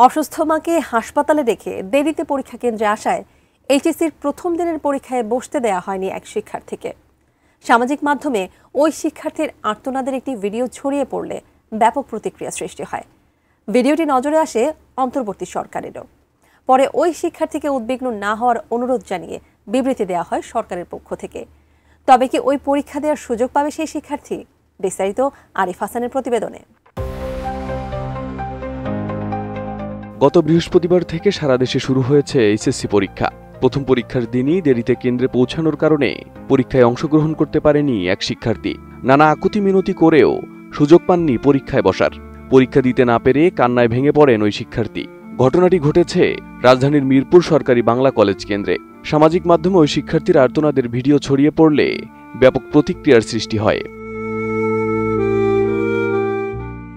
অসুস্থ মাকে হাসপাতালে রেখে দেরিতে পরীক্ষা কেন্দ্রে আসায় এইচএসসির প্রথম দিনের পরীক্ষায় বসতে দেয়া হয়নি এক শিক্ষার্থীকে। সামাজিক মাধ্যমে ওই শিক্ষার্থীর আর্তনাদের একটি ভিডিও ছড়িয়ে পড়লে ব্যাপক প্রতিক্রিয়া সৃষ্টি হয়। ভিডিওটি নজরে আসে অন্তর্বর্তী সরকারেরও। পরে ওই শিক্ষার্থীকে উদ্বিগ্ন না হওয়ার অনুরোধ জানিয়ে বিবৃতি দেওয়া হয় সরকারের পক্ষ থেকে। তবে কি ওই পরীক্ষা দেওয়ার সুযোগ পাবে সেই শিক্ষার্থী? বিস্তারিত আরিফ হাসানের প্রতিবেদনে। গত বৃহস্পতিবার থেকে সারা দেশে শুরু হয়েছে এইচএসসি পরীক্ষা। প্রথম পরীক্ষার দিনই দেরিতে কেন্দ্রে পৌঁছানোর কারণে পরীক্ষায় অংশগ্রহণ করতে পারেনি এক শিক্ষার্থী। নানা আকুতি মিনতি করেও সুযোগ পাননি পরীক্ষায় বসার। পরীক্ষা দিতে না পেরে কান্নায় ভেঙে পড়েন ওই শিক্ষার্থী। ঘটনাটি ঘটেছে রাজধানীর মিরপুর সরকারি বাংলা কলেজ কেন্দ্রে। সামাজিক মাধ্যমে ওই শিক্ষার্থীর আর্তনাদের ভিডিও ছড়িয়ে পড়লে ব্যাপক প্রতিক্রিয়ার সৃষ্টি হয়।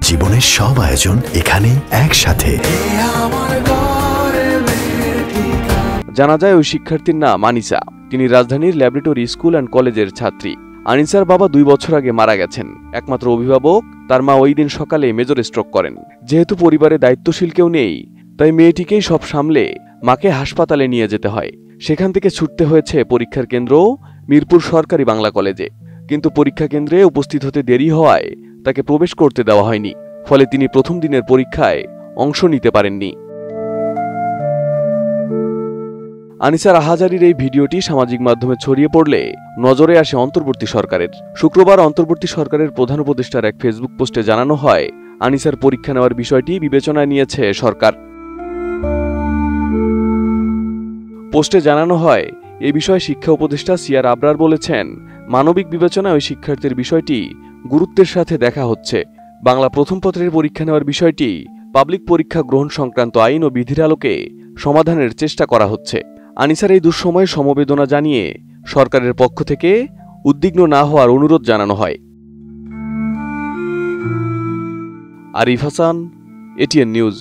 জীবনের সব আয়োজন এখানে একসাথে। জানা যায় ওই শিক্ষার্থীর নাম আনিসা। তিনি রাজধানীর ল্যাবরেটরি স্কুল অ্যান্ড কলেজের ছাত্রী। আনিসার বাবা 2 বছর আগে মারা গেছেন। একমাত্র অভিভাবক তার মা ওই দিন সকালে মেজর স্ট্রোক করেন। যেহেতু পরিবারে দায়িত্বশীল কেউ নেই, তাই মেয়েটিকেই সব সামলে মাকে হাসপাতালে নিয়ে যেতে হয়। সেখান থেকে ছুটতে হয়েছে পরীক্ষার কেন্দ্র মিরপুর সরকারি বাংলা কলেজে। কিন্তু পরীক্ষা কেন্দ্রে উপস্থিত হতে দেরি হওয়ায় তাকে প্রবেশ করতে দেওয়া হয়নি। ফলে তিনি প্রথম দিনের পরীক্ষায় অংশ নিতে পারেননি। আনিসার আহাজারির এই ভিডিওটি সামাজিক মাধ্যমে ছড়িয়ে পড়লে নজরে আসে অন্তর্বর্তী সরকারের। শুক্রবার অন্তর্বর্তী সরকারের প্রধান উপদেষ্টার এক ফেসবুক পোস্টে জানানো হয়, আনিসার পরীক্ষা নেওয়ার বিষয়টি বিবেচনায় নিয়েছে সরকার। পোস্টে জানানো হয়, এ বিষয়ে শিক্ষা উপদেষ্টা সিআর আবরার বলেছেন, মানবিক বিবেচনায় ওই শিক্ষার্থীর বিষয়টি গুরুত্বের সাথে দেখা হচ্ছে। বাংলা প্রথম পত্রের পরীক্ষা নেওয়ার বিষয়টি পাবলিক পরীক্ষা গ্রহণ সংক্রান্ত আইন ও বিধির আলোকে সমাধানের চেষ্টা করা হচ্ছে। আনিসার এই দুঃসময়ে সমবেদনা জানিয়ে সরকারের পক্ষ থেকে উদ্বিগ্ন না হওয়ার অনুরোধ জানানো হয়। Arif Hasan, ATN news.